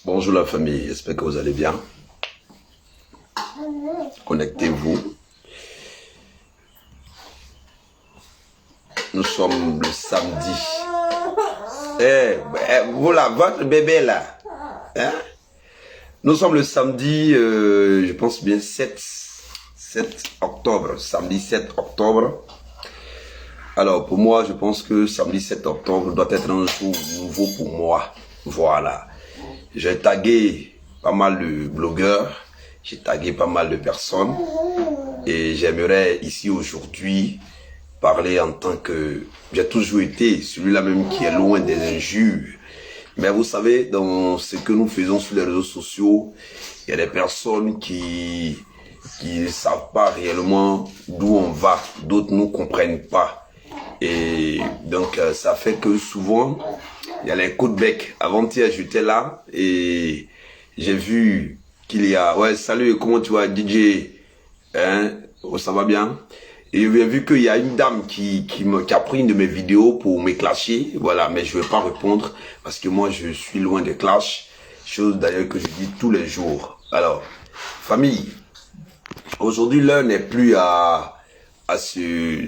Bonjour la famille, j'espère que vous allez bien. Connectez-vous. Nous sommes le samedi. Voilà, votre bébé là. Hein? Nous sommes le samedi, je pense bien 7 octobre. Samedi 7 octobre. Alors pour moi, je pense que samedi 7 octobre doit être un jour nouveau pour moi. Voilà. J'ai tagué pas mal de blogueurs, j'ai tagué pas mal de personnes et j'aimerais ici aujourd'hui parler en tant que... J'ai toujours été celui-là même qui est loin des injures. Mais vous savez, dans ce que nous faisons sur les réseaux sociaux, il y a des personnes qui ne savent pas réellement d'où on va, d'autres ne comprennent pas. Et donc ça fait que souvent, il y a les coups de bec. Avant-hier, j'étais là et j'ai vu qu'il y a... Ouais, salut, comment tu vas, DJ? Hein? Oh, ça va bien? Et j'ai vu qu'il y a une dame qui a pris une de mes vidéos pour me clasher. Voilà, mais je ne vais pas répondre parce que moi, je suis loin des clashs. Chose d'ailleurs que je dis tous les jours. Alors, famille, aujourd'hui, l'heure n'est plus à se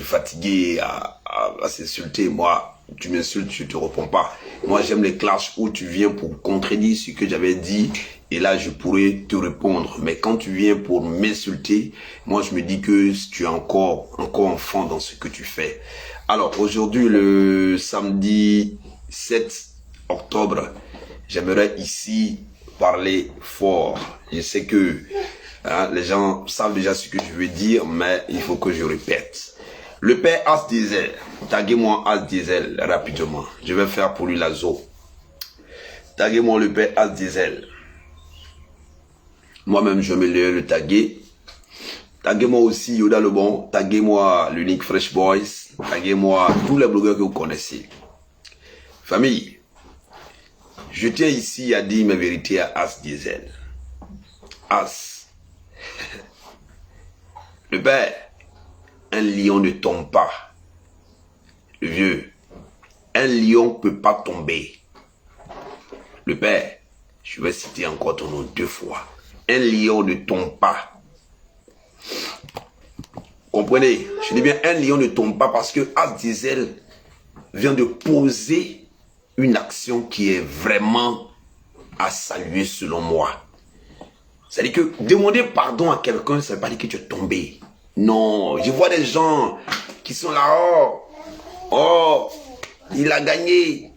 fatiguer, à s'insulter. Moi, tu m'insultes, je te réponds pas. Moi, j'aime les clashs où tu viens pour contredire ce que j'avais dit et là, je pourrais te répondre. Mais quand tu viens pour m'insulter, moi, je me dis que tu es encore enfant dans ce que tu fais. Alors, aujourd'hui, le samedi 7 octobre, j'aimerais ici parler fort. Je sais que les gens savent déjà ce que je veux dire, mais il faut que je répète. Le père As Diesel, taguez-moi As Diesel rapidement. Je vais faire pour lui la zo. Taguez-moi le père As Diesel. Moi-même, je vais le taguer. Taguez-moi aussi Yoda le Bon. Taguez-moi l'unique Fresh Boys. Taguez-moi tous les blogueurs que vous connaissez. Famille, je tiens ici à dire mes vérités à As Diesel. As. Le père, un lion ne tombe pas. Le vieux, un lion ne peut pas tomber. Le père, je vais citer encore ton nom 2 fois. Un lion ne tombe pas. Comprenez? Je dis bien un lion ne tombe pas parce que As Diesel vient de poser une action qui est vraiment à saluer selon moi. C'est-à-dire que demander pardon à quelqu'un, ça ne veut pas dire que tu es tombé. Non, je vois des gens qui sont là, oh, il a gagné.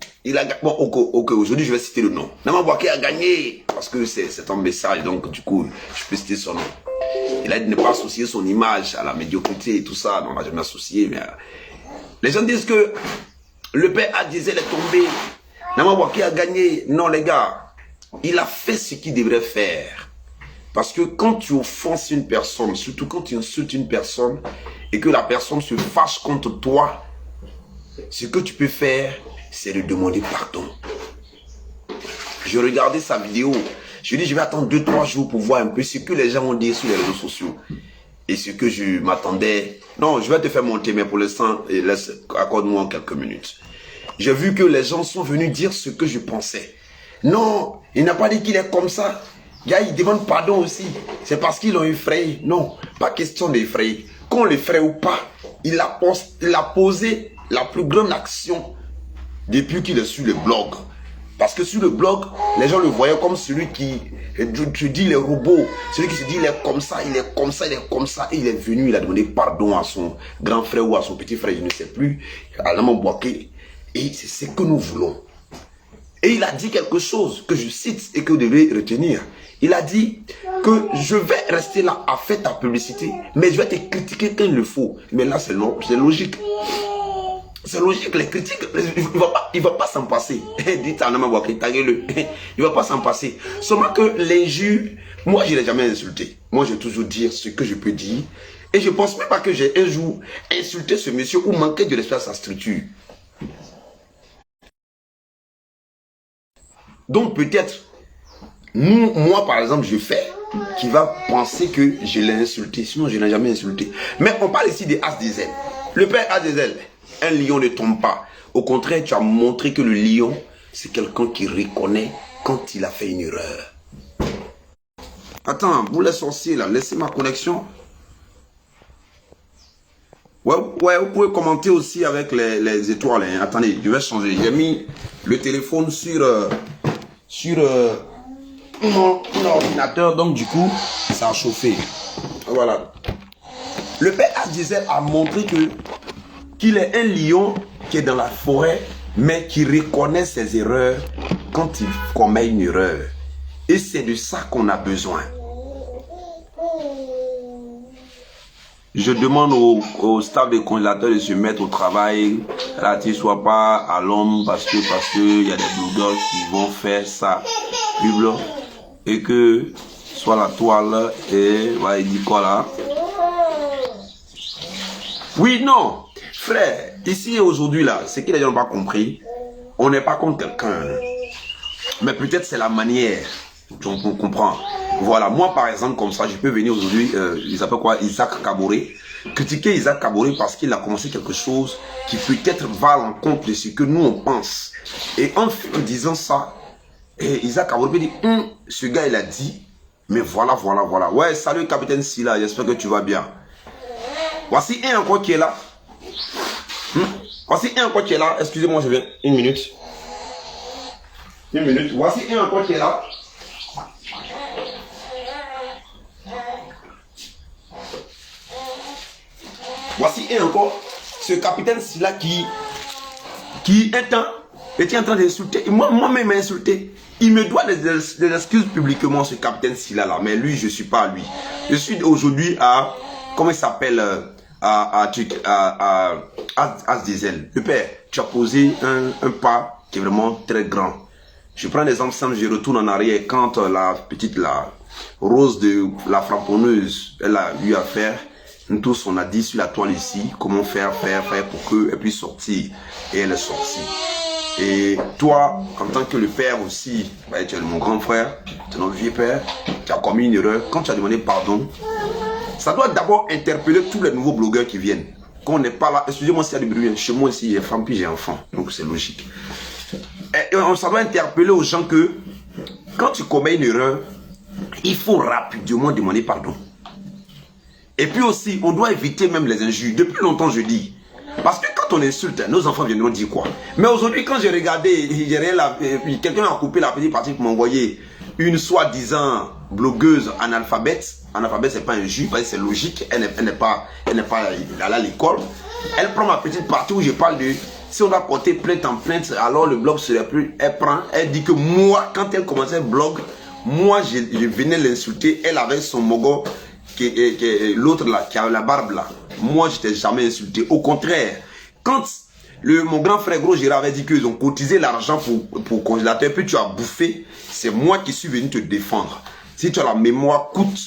Bon, ok, aujourd'hui je vais citer le nom. Nama Bouaké a gagné, parce que c'est un message, donc du coup, je peux citer son nom. Il a dit de ne pas associer son image à la médiocrité et tout ça, non, on n'a jamais associé, mais... Les gens disent que le père As Diesel est tombé, Nama Bouaké a gagné. Non les gars, il a fait ce qu'il devrait faire. Parce que quand tu offenses une personne, surtout quand tu insultes une personne, et que la personne se fâche contre toi, ce que tu peux faire, c'est de demander pardon. Je regardais sa vidéo, je dis je vais attendre 2-3 jours pour voir un peu ce que les gens ont dit sur les réseaux sociaux. Et ce que je m'attendais... Non, je vais te faire monter, mais pour l'instant, accorde-moi quelques minutes. J'ai vu que les gens sont venus dire ce que je pensais. Non, il n'a pas dit qu'il est comme ça. Il demande pardon aussi. C'est parce qu'ils l'ont effrayé. Non, pas question d'effrayer. Qu'on l'effraie ou pas, il a posé la plus grande action depuis qu'il est sur le blog. Parce que sur le blog, les gens le voyaient comme celui qui, tu dis les robots, celui qui se dit il est comme ça, il est comme ça, il est comme ça. Et il est venu, il a demandé pardon à son grand frère ou à son petit frère, je ne sais plus, à Nama Bouaké. Et c'est ce que nous voulons. Et il a dit quelque chose que je cite et que vous devez retenir. Il a dit que je vais rester là à faire ta publicité, mais je vais te critiquer quand il le faut. Mais là, c'est logique. C'est logique, les critiques, il va pas s'en passer. Dites à Nama Bouaké, taguez-le. Il va pas s'en passer. Seulement que l'injure, moi, je ne l'ai jamais insulté. Moi, je vais toujours dire ce que je peux dire. Et je ne pense même pas que j'ai un jour insulté ce monsieur ou manqué de respect à sa structure. Donc, peut-être, moi, par exemple, je fais qui va penser que je l'ai insulté. Sinon, je ne l'ai jamais insulté. Mais on parle ici de As Diesel. Le père As Diesel, un lion ne tombe pas. Au contraire, tu as montré que le lion, c'est quelqu'un qui reconnaît quand il a fait une erreur. Attends, vous les sorciers là, laissez ma connexion. Ouais, vous pouvez commenter aussi avec les étoiles. Hein. Attendez, je vais changer. J'ai mis le téléphone sur mon ordinateur, donc du coup, ça a chauffé. Voilà. Le père Asdizel a montré qu'il est un lion qui est dans la forêt, mais qui reconnaît ses erreurs quand il commet une erreur. Et c'est de ça qu'on a besoin. Je demande au staff des congélateurs de se mettre au travail. Là, tu ne sois pas à l'homme parce que y a des blogueurs qui vont faire ça. Et que soit la toile et voilà, il dit quoi là? Oui, non, frère, ici et aujourd'hui là, ce que les gens n'ont pas compris, on n'est pas contre quelqu'un. Mais peut-être c'est la manière dont on comprend. Voilà, moi par exemple, comme ça, je peux venir aujourd'hui, il s'appelle quoi, Isaac Kaboré, critiquer Isaac Kaboré parce qu'il a commencé quelque chose qui peut-être va à l'encontre de ce que nous on pense. Et en disant ça, Isaac Kaboré peut dire, ce gars il a dit, mais voilà. Ouais, salut capitaine Silla, j'espère que tu vas bien. Voici un encore qui est là. Voici un encore qui est là. Excusez-moi, je viens. Une minute. Voici un encore qui est là. Voici un encore. Ce capitaine Silla qui était en train d'insulter. Moi-même, il m'a insulté. Il me doit des excuses publiquement, ce capitaine Silla là. Mais lui, je ne suis pas lui. Je suis aujourd'hui à... Comment il s'appelle Asdizel. Le père, tu as posé un pas qui est vraiment très grand. Je prends l'exemple simple, je retourne en arrière quand la Rose de la framponneuse, elle a eu à faire. Nous tous, on a dit sur la toile ici, comment faire pour qu'elle puisse sortir. Et elle est sortie. Et toi, en tant que le père aussi, bah, tu es mon grand frère, tu es notre vieux père, tu as commis une erreur. Quand tu as demandé pardon, ça doit d'abord interpeller tous les nouveaux blogueurs qui viennent. Quand on n'est pas là, excusez-moi s'il y a du bruit, chez moi ici, j'ai femme puis j'ai enfant, donc c'est logique. Et ça doit interpeller aux gens que quand tu commets une erreur, il faut rapidement demander pardon. Et puis aussi, on doit éviter même les injures. Depuis longtemps, je dis. Parce que quand on insulte, nos enfants viendront dire quoi? Mais aujourd'hui, quand j'ai regardé, quelqu'un a coupé la petite partie pour m'envoyer une soi-disant blogueuse analphabète. Analphabète, c'est pas un juif, c'est logique. Elle n'est pas allée à l'école. Elle prend ma petite partie où je parle de si on doit porter plainte en plainte, alors le blog serait plus. Elle dit que moi, quand elle commençait le blog, moi je venais l'insulter. Elle avait son mogo, l'autre là, qui a la barbe là. Moi, je t'ai jamais insulté. Au contraire, quand mon grand frère Gros Gérard avait dit qu'ils ont cotisé l'argent pour congélateur, puis tu as bouffé, c'est moi qui suis venu te défendre. Si tu as la mémoire coûte,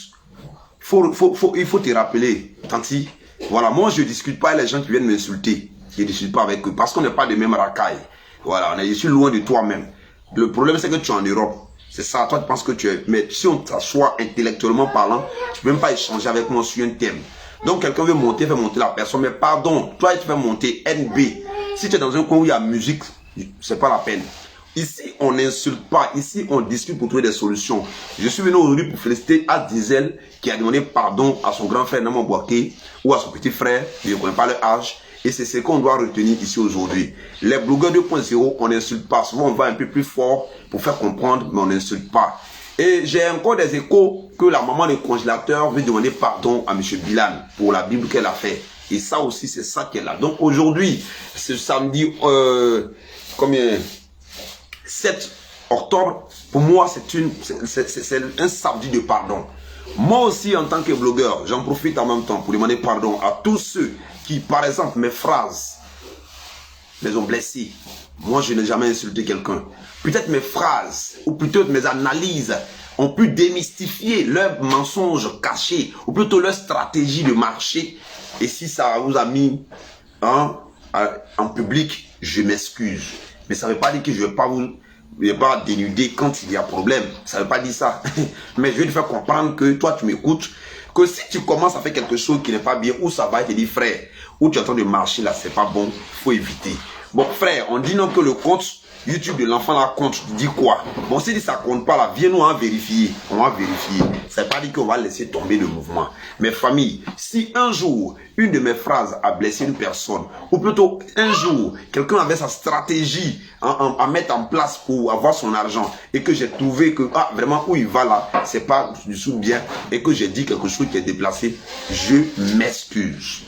il faut te rappeler, Tanti. Voilà, moi je ne discute pas avec les gens qui viennent m'insulter. Je ne discute pas avec eux parce qu'on n'est pas des mêmes racailles. Voilà, je suis loin de toi-même. Le problème c'est que tu es en Europe. C'est ça, toi tu penses que tu es. Mais si on t'assoit intellectuellement parlant, tu ne peux même pas échanger avec moi sur un thème. Donc quelqu'un veut monter, fait monter la personne. Mais pardon, toi tu fais monter NB. Si tu es dans un coin où il y a musique, c'est pas la peine. Ici, on n'insulte pas. Ici, on discute pour trouver des solutions. Je suis venu aujourd'hui pour féliciter Asdizel qui a demandé pardon à son grand frère Naman Bouaké ou à son petit frère. Je ne connais pas leur âge. Et c'est ce qu'on doit retenir ici aujourd'hui. Les blogueurs 2.0, on n'insulte pas. Souvent, on va un peu plus fort pour faire comprendre, mais on n'insulte pas. Et j'ai encore des échos que la maman du congélateur veut demander pardon à M. Bilal pour la Bible qu'elle a fait. Et ça aussi, c'est ça qu'elle a. Donc aujourd'hui, ce samedi, 7 octobre, pour moi, c'est un samedi de pardon. Moi aussi, en tant que blogueur, j'en profite en même temps pour demander pardon à tous ceux qui, par exemple, mes phrases les ont blessés. Moi, je n'ai jamais insulté quelqu'un. Peut-être mes phrases, ou plutôt mes analyses, ont pu démystifier leurs mensonges cachés, ou plutôt leur stratégie de marché. Et si ça vous a mis en public, je m'excuse. Mais ça ne veut pas dire que je ne vais pas dénuder quand il y a problème. Ça ne veut pas dire ça. Mais je vais te faire comprendre que toi, tu m'écoutes. Que si tu commences à faire quelque chose qui n'est pas bien, où ça va te dire, frère, où tu es en train de marcher là, c'est pas bon, il faut éviter. Bon, frère, on dit non que le compte YouTube de l'enfant là compte, tu dis quoi? Bon, si ça compte pas là, viens nous en vérifier. On va vérifier. Ça veut pas dire qu'on va laisser tomber le mouvement. Mais famille, si un jour, une de mes phrases a blessé une personne, ou plutôt un jour, quelqu'un avait sa stratégie à mettre en place pour avoir son argent, et que j'ai trouvé que, ah, vraiment, où il va là, c'est pas du tout bien, et que j'ai dit quelque chose qui est déplacé, je m'excuse.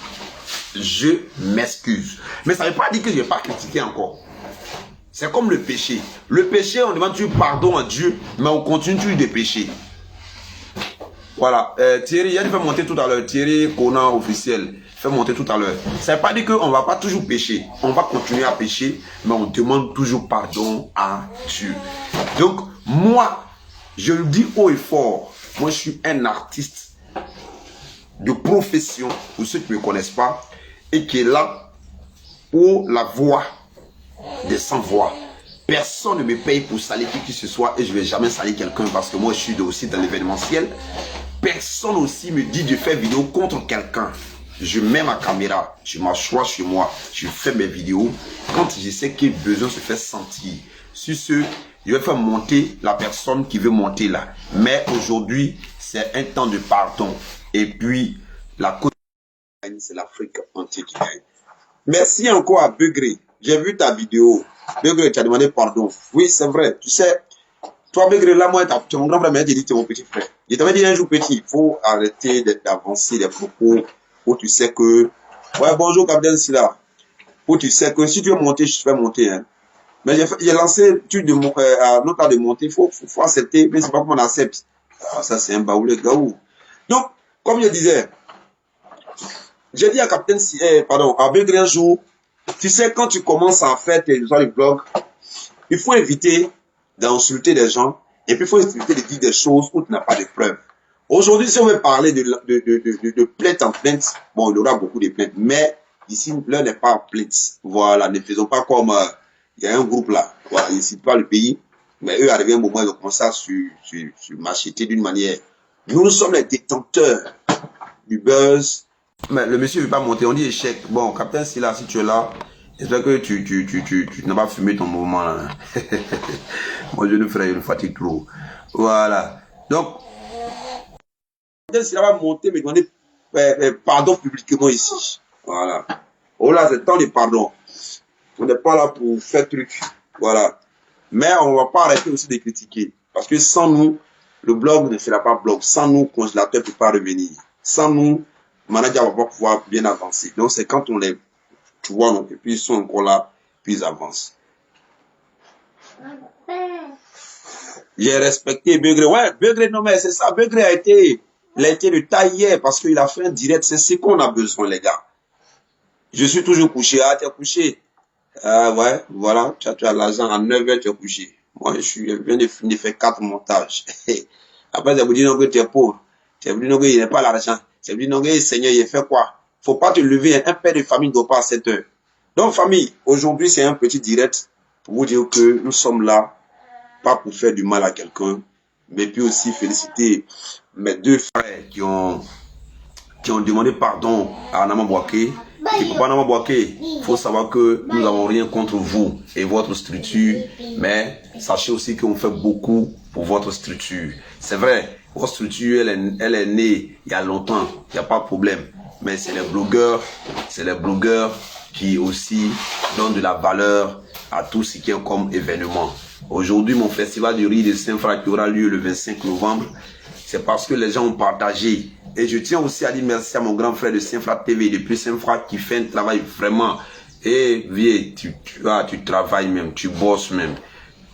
Je m'excuse. Mais ça ne veut pas dire que je n'ai pas critiqué encore. C'est comme le péché. Le péché, on demande toujours pardon à Dieu, mais on continue toujours de pécher. Voilà. Thierry, il a fait monter tout à l'heure. Thierry, Conan officiel, fait monter tout à l'heure. Ça ne veut pas dire qu'on ne va pas toujours pécher. On va continuer à pécher, mais on demande toujours pardon à Dieu. Donc, moi, je le dis haut et fort, moi je suis un artiste de profession, pour ceux qui ne me connaissent pas, et qui est là pour la voix des sans-voix. Personne ne me paye pour salir qui que ce soit et je ne vais jamais salir quelqu'un parce que moi je suis aussi dans l'événementiel. Personne aussi me dit de faire vidéo contre quelqu'un. Je mets ma caméra, je m'assois chez moi, je fais mes vidéos quand je sais qu'il y a besoin de se faire sentir. Sur ce, je vais faire monter la personne qui veut monter là. Mais aujourd'hui, c'est un temps de pardon. Et puis, la côte, c'est l'Afrique entière qui gagne. Merci encore à Begré. J'ai vu ta vidéo. Begré, tu as demandé pardon. Oui, c'est vrai. Tu sais, toi, Begré, là, moi, tu es mon grand frère, mais tu dit que tu es mon petit frère. Je t'avais dit un jour, petit, il faut arrêter d'avancer des propos où tu sais que... Ouais, bonjour, Capitaine Silla. Où tu sais que si tu veux monter, je te fais monter. Hein. Mais j'ai lancé l'étude de notre cas de monter. Il faut accepter, mais c'est pas qu'on accepte. Ah, ça, c'est un baoulé, les gars. Donc, comme je disais, j'ai dit à Capitaine pardon, à Begré un jour, tu sais, quand tu commences à faire tes vlogs, il faut éviter d'insulter des gens et puis il faut éviter de dire des choses où tu n'as pas de preuves. Aujourd'hui, si on veut parler de plainte en plainte, bon, il y aura beaucoup de plaintes, mais ici, l'heure n'est pas en plainte. Voilà, ne faisons pas comme il y a un groupe là, voilà, ils ne citent pas le pays, mais eux, arrivé un moment, ils ont commencé à m'acheter d'une manière. Nous sommes les détenteurs du buzz. Mais le monsieur ne veut pas monter, on dit échec. Bon, Capitaine Silla, si tu es là, j'espère que tu n'as pas fumé ton mouvement là. Moi, je ne ferai, une fatigue trop. Voilà. Donc, Capitaine Silla va monter, me demander pardon publiquement ici. Voilà. Oh là, c'est le temps de pardon. On n'est pas là pour faire truc. Voilà. Mais on ne va pas arrêter aussi de critiquer. Parce que sans nous, le blog ne sera pas blog. Sans nous, le congélateur ne peut pas revenir. Sans nous, le manager ne va pas pouvoir bien avancer. Donc, c'est quand on les... Tu vois, donc, et puis ils sont encore là, puis ils avancent. J'ai respecté Begré. Ouais, Begré, non mais c'est ça. Begré a été de taille hier parce qu'il a fait un direct. C'est ce qu'on a besoin, les gars. Je suis toujours couché. Ah, tu es couché. Ouais, voilà. Tu as l'argent à 9 heures, tu es couché. Moi, je viens de finir de faire 4 montages. Après, ça vous dit non que tu es pauvre. Ça vous dit non qu'il n'y a pas l'argent. Ça vous dit non que Seigneur, il fait quoi? Faut pas te lever. Un père de famille ne doit pas à 7 heures. Donc, famille, aujourd'hui, c'est un petit direct pour vous dire que nous sommes là, pas pour faire du mal à quelqu'un, mais puis aussi féliciter mes deux frères qui ont demandé pardon à Nama Bouaké. Et Papa Nama Bouaké, il faut savoir que nous n'avons rien contre vous et votre structure, mais sachez aussi qu'on fait beaucoup pour votre structure. C'est vrai, votre structure, elle est née il y a longtemps, il n'y a pas de problème. Mais c'est les blogueurs qui aussi donnent de la valeur à tout ce qui est comme événement. Aujourd'hui, mon festival du riz de Saint-Fra qui aura lieu le 25 novembre, c'est parce que les gens ont partagé. Et je tiens aussi à dire merci à mon grand frère de Saint-Fra TV, depuis Saint-Fra, qui fait un travail vraiment. Et viens, tu travailles même, tu bosses même.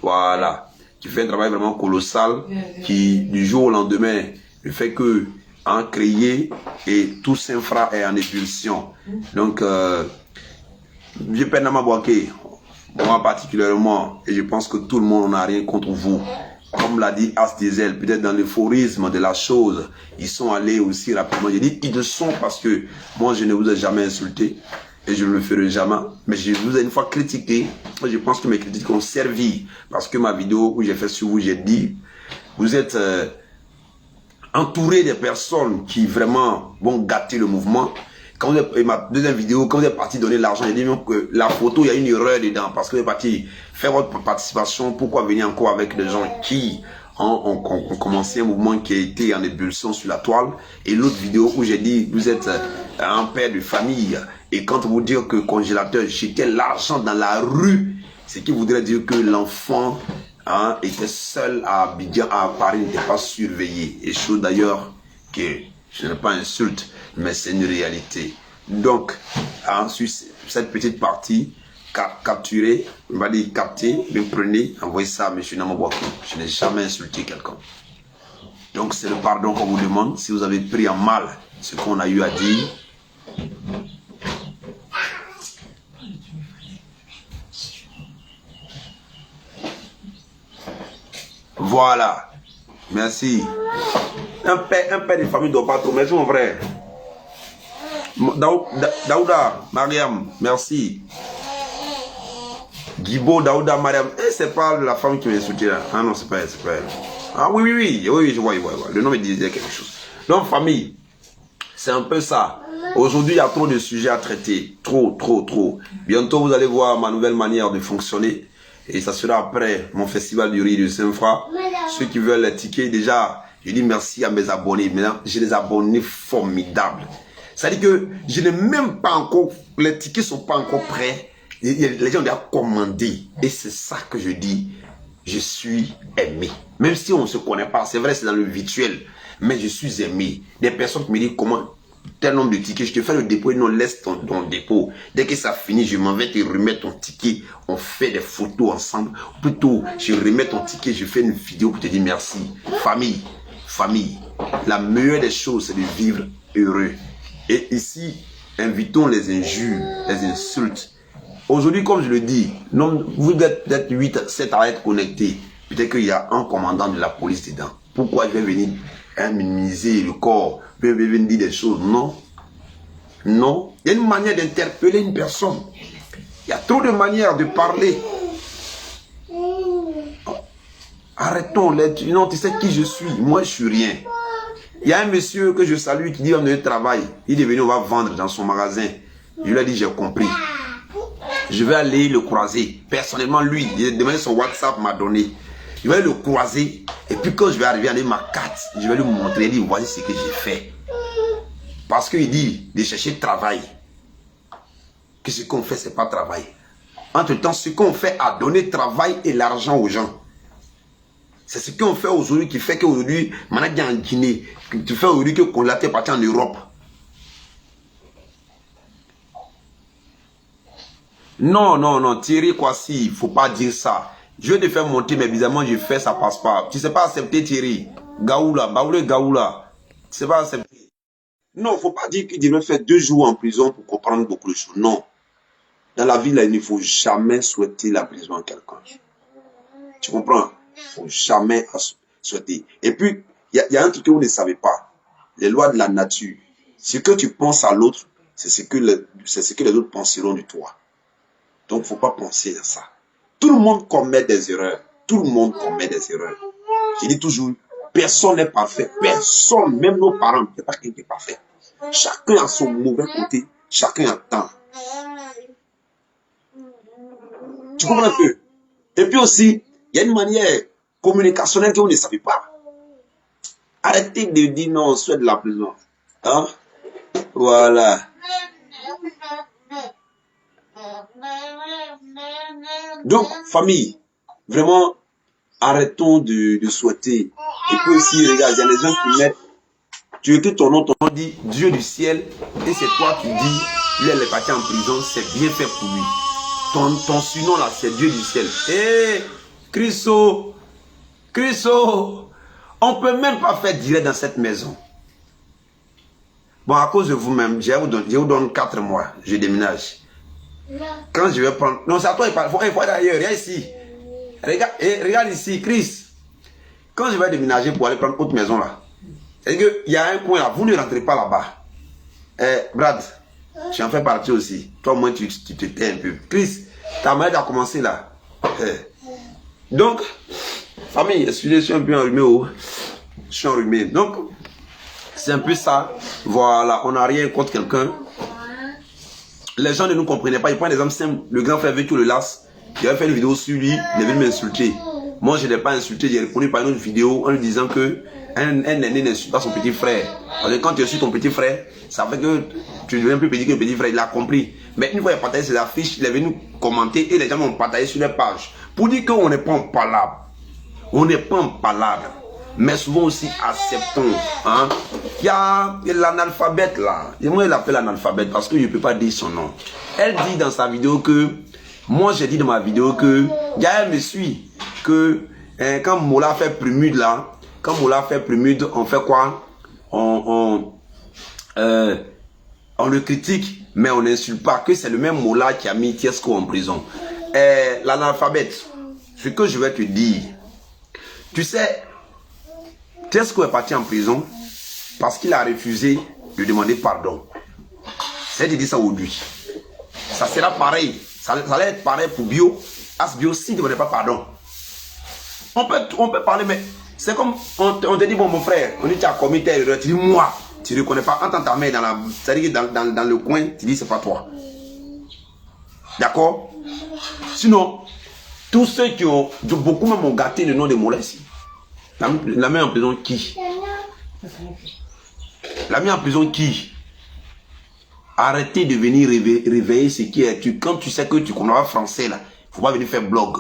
Voilà. Qui fait un travail vraiment colossal, qui du jour au lendemain, le fait que en créé et tout Saint-Fra est en ébullition. Donc, vieux Père Nama Bouaké, moi particulièrement, et je pense que tout le monde n'a rien contre vous. Comme l'a dit As Diesel, peut-être dans l'euphorisme de la chose, ils sont allés aussi rapidement. J'ai dit, ils le sont parce que moi, je ne vous ai jamais insulté et je ne le ferai jamais. Mais je vous ai une fois critiqué. Moi, je pense que mes critiques ont servi parce que ma vidéo où j'ai fait sur vous, j'ai dit, vous êtes entouré des personnes qui vraiment vont gâter le mouvement. quand vous avez, ma deuxième vidéo, quand vous êtes parti donner l'argent, j'ai dit même que la photo, il y a une erreur dedans parce que vous êtes parti faire votre participation. Pourquoi venir encore avec des gens qui ont commencé un mouvement qui a été en ébullition sur la toile? Et l'autre vidéo où j'ai dit, vous êtes un père de famille et quand vous dites que congélateur jetait l'argent dans la rue, ce qui voudrait dire que l'enfant était seul à Abidjan, à Paris, n'était pas surveillé. Et chose d'ailleurs que je n'ai pas insulte, mais c'est une réalité. Donc, sur cette petite partie, capturez, on va dire capter, me prenez, envoyez ça à M. Namabouakou. Je n'ai jamais insulté quelqu'un. Donc, c'est le pardon qu'on vous demande. Si vous avez pris en mal ce qu'on a eu à dire, voilà. Merci. Un père de famille ne doit pas trop. Merci mon frère. Daouda, Mariam, merci. Guibo, Daouda, Mariam. Et c'est pas la femme qui m'a insulté là. Ah non, c'est pas elle, c'est pas elle. Ah oui, je vois. Le nom me disait quelque chose. Donc, famille, c'est un peu ça. Aujourd'hui, il y a trop de sujets à traiter. Trop. Bientôt, vous allez voir ma nouvelle manière de fonctionner. Et ça sera après mon festival du riz de Saint-Fra. Ceux qui veulent les tickets, déjà, je dis merci à mes abonnés. Maintenant, j'ai des abonnés formidables. C'est-à-dire que je n'ai même pas encore, les tickets ne sont pas encore prêts. Les gens ont déjà commandé. Et c'est ça que je dis, je suis aimé. Même si on ne se connaît pas, c'est vrai, c'est dans le virtuel. Mais je suis aimé. Des personnes qui me disent comment tel nombre de tickets, je te fais le dépôt, non, laisse ton dépôt. Dès que ça finit, je m'en vais te remettre ton ticket. On fait des photos ensemble. Plutôt, je remets ton ticket, je fais une vidéo pour te dire merci. Famille, la meilleure des choses, c'est de vivre heureux. Et ici, invitons les injures, les insultes. Aujourd'hui, comme je le dis, non, vous êtes peut-être 8, 7 à être connectés. Peut-être qu'il y a un commandant de la police dedans. Pourquoi je vais venir minimiser le corps, je vais venir dire des choses? Non. Il y a une manière d'interpeller une personne. Il y a trop de manières de parler. Arrêtons. Non, tu sais qui je suis? Moi, je suis rien. Il y a un monsieur que je salue qui dit on a travail. Il est venu, on va vendre dans son magasin. Je lui ai dit, j'ai compris. Je vais aller le croiser. Personnellement, lui, il a demandé son WhatsApp, m'a donné. Je vais le croiser. Et puis quand je vais arriver avec ma carte, je vais lui montrer. Il dit, voici ce que j'ai fait. Parce qu'il dit de chercher travail. Que ce qu'on fait, ce n'est pas travail. Entre-temps, ce qu'on fait a donné travail et l'argent aux gens. C'est ce qu'on fait aujourd'hui qui fait qu'aujourd'hui, maintenant en Guinée, tu fais aujourd'hui que Konglate est parti en Europe. Non, Thierry Kwasi, il ne faut pas dire ça. Je vais te faire monter, mais bizarrement, je fais, ça passe pas. Tu ne sais pas accepter Thierry. Gaoula. Tu ne sais pas accepter. Non, il ne faut pas dire qu'il devrait faire 2 jours en prison pour comprendre beaucoup de choses. Non. Dans la vie, là, il ne faut jamais souhaiter la prison à quelqu'un. Tu comprends? Il ne faut jamais souhaiter. Et puis, il y a un truc que vous ne savez pas. Les lois de la nature. Ce que tu penses à l'autre, c'est ce que les autres penseront de toi. Donc, il ne faut pas penser à ça. Tout le monde commet des erreurs. Je dis toujours, personne n'est parfait. Personne, même nos parents, il n'y a pas quelqu'un qui est parfait. Chacun a son mauvais côté. Chacun a temps. Tu comprends un peu? Et puis aussi, il y a une manière communicationnelle que vous ne savez pas. Arrêtez de dire non, on souhaite de la prison. Hein? Voilà. Donc, famille, vraiment, arrêtons de souhaiter. Et puis aussi, regarde, il y a des gens qui mettent, tu écris ton nom dit Dieu du ciel, et c'est toi qui dis, lui, elle est partie en prison, c'est bien fait pour lui. Ton surnom là, c'est Dieu du ciel. Hé, Christo, on ne peut même pas faire direct dans cette maison. Bon, à cause de vous-même, je vous donne 4 mois, je déménage. Quand je vais prendre... Non, c'est à toi, il faut d'ailleurs, regarde ici. Regarde ici, Chris. Quand je vais déménager pour aller prendre autre maison là, c'est-à-dire qu'il y a un coin là, vous ne rentrez pas là-bas. Brad, je en fais partie aussi. Toi, au moins, tu te tais un peu. Chris, ta mère a commencé là. Donc, famille, excusez, je suis un peu enrhumé. Je suis enrhumé. Donc, c'est un peu ça. Voilà, on n'a rien contre quelqu'un. les gens ne nous comprenaient pas. Je prends l'exemple simple. Le grand frère Vécu le Las, il avait fait une vidéo sur lui, il est venu m'insulter. Moi, je ne l'ai pas insulté, j'ai répondu par une autre vidéo en lui disant que un aîné n'insulte pas son petit frère. Parce que quand tu insultes ton petit frère, ça fait que tu deviens plus petit que le petit frère, il a compris. Mais une fois qu'il a partagé ses affiches, il est venu commenter et les gens m'ont partagé sur les pages. Pour dire qu'on n'est pas en palabre. On n'est pas en palabre. Mais souvent aussi acceptons. Hein? Il y a l'analphabète là. Et moi, il l'appelle l'analphabète parce que je ne peux pas dire son nom. Elle dit dans sa vidéo que, moi j'ai dit dans ma vidéo que, Gaël me suit, que quand Mola fait Prémude là, quand Mola fait Prémude, on fait quoi? On le critique, mais on n'insulte pas, que c'est le même Mola qui a mis Tiesco en prison. L'analphabète, ce que je vais te dire, tu sais, Tiesco est parti en prison parce qu'il a refusé de demander pardon. C'est de dire ça aujourd'hui. Ça sera pareil. Ça allait être pareil pour Bio. As-Bio s'il ne demandait pas pardon. On peut parler, mais c'est comme on te dit, bon, mon frère, on dit tu as commis telle erreur. Tu dis, moi, tu ne reconnais pas. Entends ta mère dans la. C'est-à-dire que dans le coin, tu dis, c'est pas toi. D'accord? Sinon, tous ceux qui ont. Beaucoup même ont gâté le nom de Mola ici. La mis en prison qui? La mis en prison qui? Arrêtez de venir réveiller ce qui est. Quand tu sais que tu connais pas français, là, il ne faut pas venir faire blog.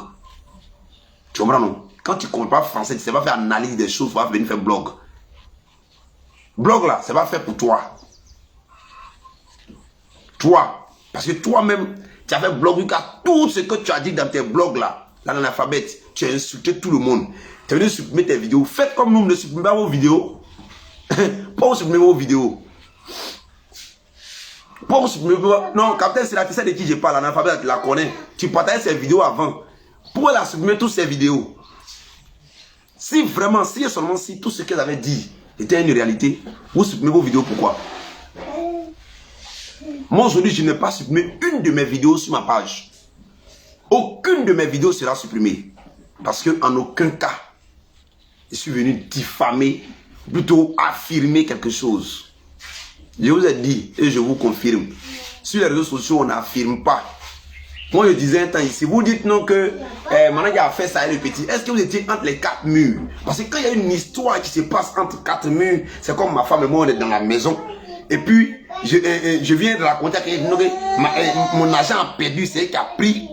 Tu comprends, non? Quand tu ne comprends pas français, tu ne sais pas faire analyse des choses, il faut pas venir faire blog. Blog, là, c'est pas fait pour toi. Toi. Parce que toi-même, tu as fait blog jusqu'à tout ce que tu as dit dans tes blogs, là, dans l'alphabet. Tu as insulté tout le monde. Tu es venu supprimer tes vidéos. Faites comme nous, ne supprimez pas vos vidéos. Pas vous supprimer vos vidéos. Pas vous supprimer. Non, Capitaine, c'est la tu sais de qui je parle. L'analphabète, tu la connais. Tu partageais ces vidéos avant. Pourquoi la supprimer toutes ces vidéos? Si vraiment, si et seulement si tout ce qu'elle avait dit était une réalité, vous supprimez vos vidéos, pourquoi? Moi aujourd'hui, je n'ai pas supprimé une de mes vidéos sur ma page. Aucune de mes vidéos sera supprimée. Parce qu'en aucun cas, je suis venu diffamer, plutôt affirmer quelque chose. Je vous ai dit, et je vous confirme, sur les réseaux sociaux, on n'affirme pas. Moi, je disais un temps ici, vous dites non que maintenant il a fait ça et le petit. Est-ce que vous étiez entre les 4 murs? Parce que quand il y a une histoire qui se passe entre 4 murs, c'est comme ma femme et moi, on est dans la maison. Et puis, je viens de raconter que mon agent a perdu, c'est elle qui a pris.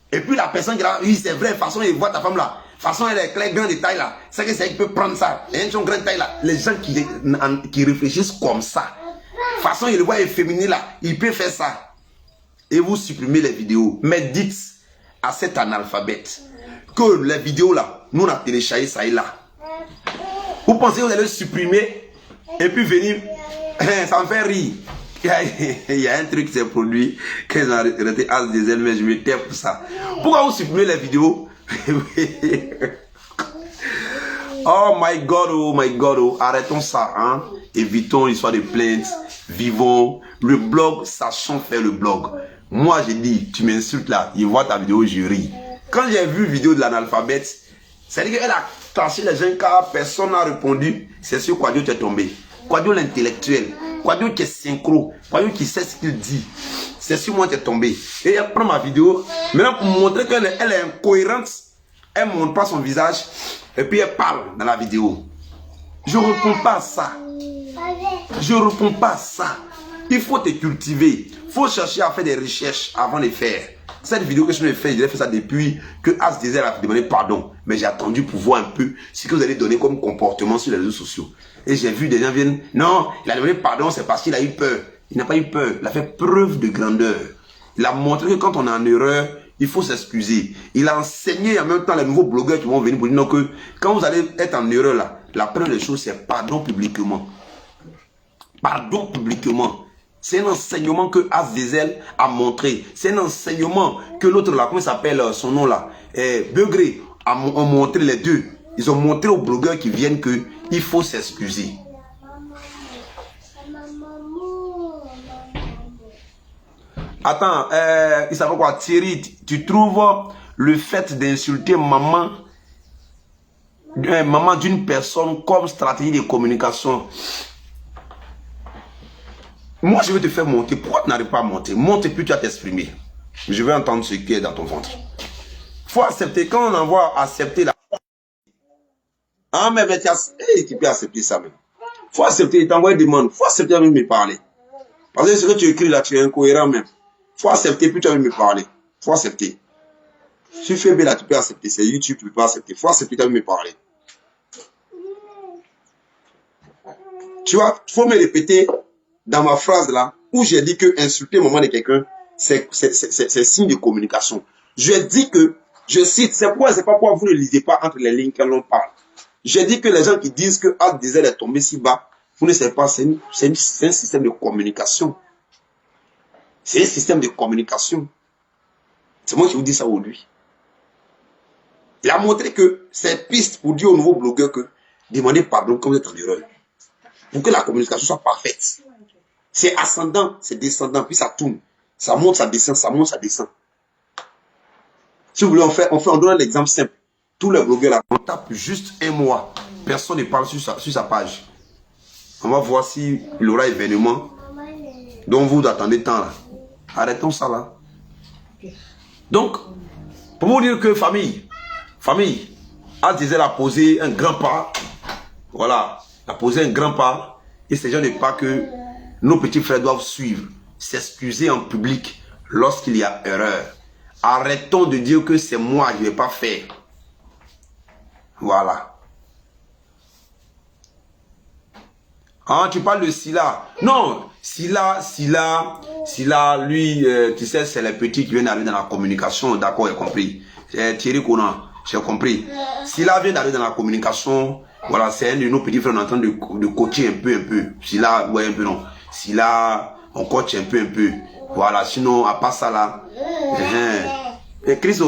Et puis la personne qui a dit, oui, c'est vrai, de toute façon, il voit ta femme là. De toute façon, elle est grand de taille là. C'est que c'est elle qui peut prendre ça. Et son grande taille là. Les gens qui réfléchissent comme ça. De toute façon, il le voit efféminé là. Il peut faire ça. Et vous supprimez les vidéos. Mais dites à cet analphabète que les vidéos là, nous on a téléchargé ça et là. Vous pensez que vous allez le supprimer et puis venir, ça me fait rire. Il y a un truc qui s'est produit quand ils ont arrêté As Diesel, mais je me tais pour ça. Pourquoi vous supprimez les vidéos? Oh my God, oh, arrêtons ça, hein. Évitons l'histoire de plaintes, vivons. Le blog, sachons faire le blog. Moi, j'ai dit, tu m'insultes là, il voit ta vidéo, je ris. Quand j'ai vu la vidéo de l'analphabète, c'est-à-dire qu'elle a tranché les gens car personne n'a répondu. C'est sur Quadio tu es tombé. Quadio l'intellectuel, Quadio qui est synchro, Quadio qui sait ce qu'il dit. C'est sur moi qui est tombé. Et elle prend ma vidéo, maintenant pour montrer qu'elle est incohérente, elle ne montre pas son visage, et puis elle parle dans la vidéo. Je ne réponds pas à ça. Je ne réponds pas à ça. Il faut te cultiver. Il faut chercher à faire des recherches avant de les faire. Cette vidéo que je vais faire, je l'ai fait ça depuis que As Diesel a demandé pardon. Mais j'ai attendu pour voir un peu ce que vous allez donner comme comportement sur les réseaux sociaux. Et j'ai vu des gens viennent, non, il a demandé pardon, c'est parce qu'il a eu peur. Il n'a pas eu peur. Il a fait preuve de grandeur. Il a montré que quand on est en erreur, il faut s'excuser. Il a enseigné en même temps les nouveaux blogueurs qui vont venir pour dire non, que quand vous allez être en erreur là, la première des choses c'est pardon publiquement. Pardon publiquement. C'est un enseignement que As Diesel a montré. C'est un enseignement que l'autre là, comment il s'appelle son nom là, Begré, ont montré les deux. Ils ont montré aux blogueurs qui viennent que il faut s'excuser. Attends, il s'appelle quoi? Thierry, tu trouves le fait d'insulter maman d'une personne comme stratégie de communication? moi je vais te faire monter. Pourquoi tu n'arrives pas à monter? Monte et puis tu vas t'exprimer. Je vais entendre ce qui est dans ton ventre. Faut accepter. Quand on envoie accepter la... Ah, mais tu peux accepter ça même. Faut accepter, il t'envoie des demandes. Faut accepter même me parler. Parce que ce que tu écris là, tu es incohérent même. Faut accepter, puis tu vas me parler. Faut accepter. Si tu fais bien là, tu peux accepter. C'est YouTube, tu peux pas accepter. Faut accepter, tu vas me parler. Tu vois, faut me répéter dans ma phrase là, où j'ai dit que insulter le moment de quelqu'un, c'est signe de communication. Je dis que, je cite, c'est pas pourquoi vous ne lisez pas entre les lignes quand l'on parle. J'ai dit que les gens qui disent que Alt Diesel est tombé si bas, vous ne savez pas, c'est un système de communication. C'est un système de communication. C'est moi qui vous dis ça aujourd'hui. Il a montré que c'est piste pour dire aux nouveaux blogueurs que demandez pardon quand vous êtes en erreur. Pour que la communication soit parfaite. C'est ascendant, c'est descendant, puis ça tourne. Ça monte, ça descend, ça monte, ça descend. Si vous voulez, on donne l'exemple simple. Tous les blogueurs là, on tape juste un mois. Personne ne parle sur sa page. On va voir s'il y aura événement dont vous attendez tant là. Arrêtons ça là. Donc, pour vous dire que famille, Alt Diesel a posé un grand pas. Voilà, a posé un grand pas. Et c'est le genre de pas que nos petits frères doivent suivre. S'excuser en public lorsqu'il y a erreur. Arrêtons de dire que c'est moi, je ne vais pas faire. Voilà. Ah, tu parles de Silla. Non, Silla, lui, tu sais, c'est les petits qui viennent d'arriver dans la communication. D'accord, j'ai compris. Thierry Conan, j'ai compris. Silla vient d'arriver dans la communication. Voilà, c'est un de nos petits frères, on est en train de coacher un peu. Silla, ouais, un peu non. Silla, on coach un peu. Voilà, sinon, à part ça là. Et Chris,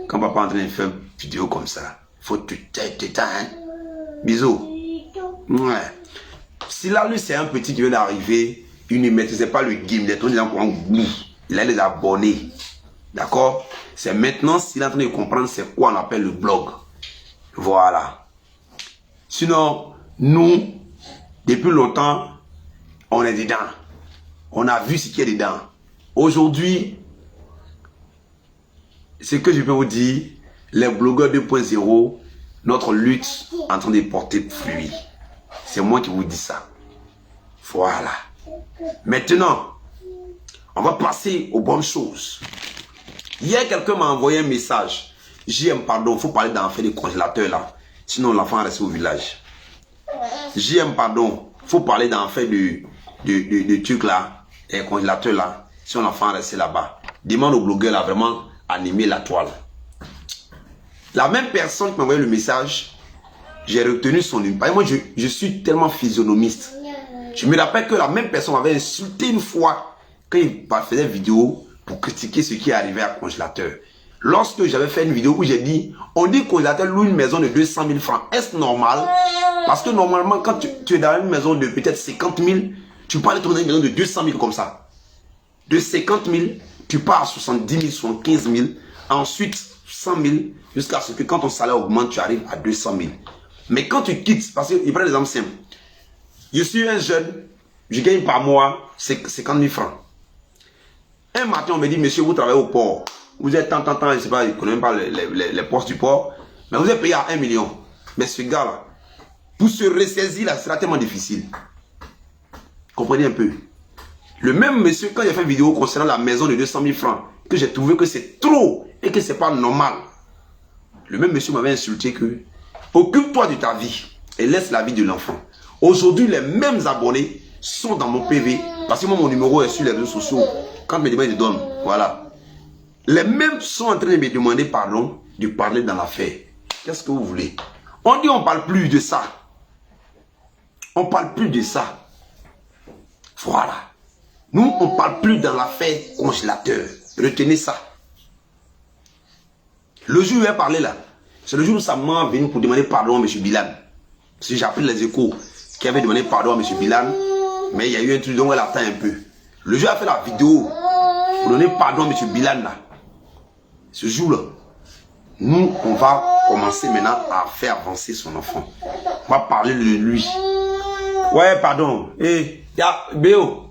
quand papa est en train de faire une vidéo comme ça, faut que tu t'éteins, hein. Bisous. Ouais. Si là, lui, c'est un petit qui vient d'arriver, il ne maîtrisait pas le game, il a les abonnés. D'accord? C'est maintenant, s'il est en train de comprendre c'est quoi on appelle le blog. Voilà. Sinon, nous, depuis longtemps, on est dedans. On a vu ce qu'il y a dedans. Aujourd'hui, ce que je peux vous dire, les blogueurs 2.0, notre lutte est en train de porter fruit. C'est moi qui vous dis ça. Voilà. Maintenant, on va passer aux bonnes choses. Hier, quelqu'un m'a envoyé un message. JM, pardon, il faut parler d'enfer des congélateurs là. Sinon, l'enfant reste au village. JM, pardon, il faut parler d'enfer de trucs là, des congélateurs là. Sinon, l'enfant reste là-bas. Demande au blogueur là, vraiment animer la toile. La même personne qui m'a envoyé le message, j'ai retenu son numéro. Moi, je suis tellement physionomiste. Je me rappelle que la même personne m'avait insulté une fois quand il faisait une vidéo pour critiquer ce qui est arrivé à congélateur. Lorsque j'avais fait une vidéo où j'ai dit, on dit que congélateur loue une maison de 200 000 francs. Est-ce normal? Parce que normalement, quand tu es dans une maison de peut-être 50 000, tu peux aller trouver une maison de 200 000 comme ça. De 50 000, tu pars à 70 000, 75 000, ensuite 100 000, jusqu'à ce que quand ton salaire augmente, tu arrives à 200 000. Mais quand tu quittes, parce qu'il prend des exemples simples. Je suis un jeune, je gagne par mois 50 000 francs. Un matin, on me dit, monsieur, vous travaillez au port. Vous êtes tant, je ne sais pas, je ne connais même pas les postes du port. Mais vous êtes payé à 1 million. Mais ce gars-là, pour se ressaisir, là, ce sera tellement difficile. Comprenez un peu. Le même monsieur, quand j'ai fait une vidéo concernant la maison de 200 000 francs, que j'ai trouvé que c'est trop et que ce n'est pas normal. Le même monsieur m'avait insulté que occupe-toi de ta vie et laisse la vie de l'enfant. Aujourd'hui, les mêmes abonnés sont dans mon PV. Parce que moi, mon numéro est sur les réseaux sociaux. Quand mes demandes, ils donnent. Voilà. Les mêmes sont en train de me demander pardon de parler dans l'affaire. Qu'est-ce que vous voulez? On dit on ne parle plus de ça. On ne parle plus de ça. Voilà. Nous, on ne parle plus dans l'affaire congélateur. Retenez ça. Le jour où il a parlé là, c'est le jour où sa maman est venue pour demander pardon à M. Bilal. Parce que j'ai appris les échos qui avaient demandé pardon à M. Bilal. Mais il y a eu un truc dont elle attend un peu. Le jour où il a fait la vidéo pour donner pardon à M. Bilal là. Ce jour-là, nous, on va commencer maintenant à faire avancer son enfant. On va parler de lui. Ouais, pardon. Béo,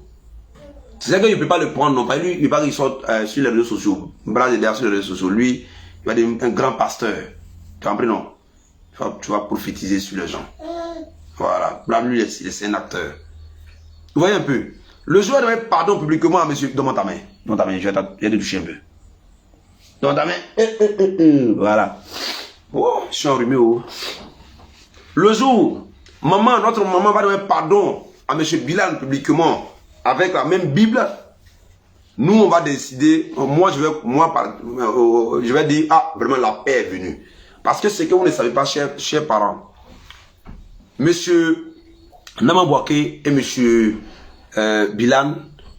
tu sais que je ne peux pas le prendre non pas. Lui, il va qu'il sorte sur les réseaux sociaux. Bras derrière sur les réseaux sociaux. Lui, il va être un grand pasteur. Tu as compris, non? Tu vas prophétiser sur les gens. Voilà. Là, lui, c'est un acteur. Vous voyez un peu. Le jour de pardon publiquement à monsieur. Donne-moi ta main. Donne ta main. Je vais te toucher un peu. Donne ta main. Voilà. Oh, je suis enrhumé. Oh. Le jour, notre maman va donner pardon à monsieur Bilal publiquement avec la même Bible. Nous, on va décider. Moi, je vais dire, ah, vraiment, la paix est venue. Parce que ce que vous ne savez pas, chers parents, monsieur Nama Bouaké et monsieur Bilan,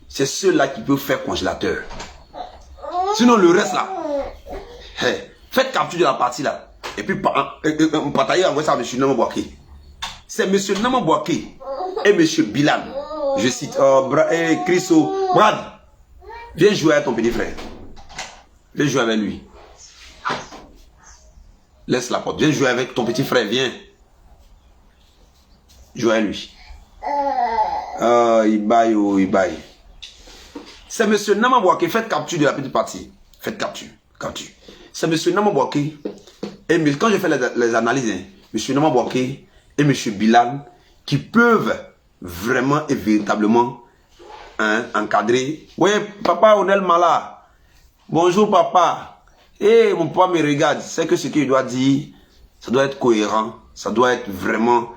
c'est ceux-là qui peuvent faire congélateur. Sinon, le reste là, faites capture de la partie là. Et puis, partagez, envoyez ça à monsieur Nama Bouaké. C'est monsieur Nama Bouaké et monsieur Bilan. Je cite, Christo, Brad, viens jouer avec ton petit frère. Viens jouer avec lui. Laisse la porte. Viens jouer avec ton petit frère, viens. Jouer avec lui. Il baille, oh, il baille. C'est monsieur Nama Bouaké. Faites capture de la petite partie. Faites capture. C'est monsieur Nama Bouaké. Et quand je fais les analyses, monsieur Nama Bouaké et monsieur Bilal qui peuvent vraiment et véritablement encadrer. Oui, papa Onel Mala. Bonjour papa. Et mon papa me regarde. C'est que ce qu'il doit dire, ça doit être cohérent. Ça doit être vraiment,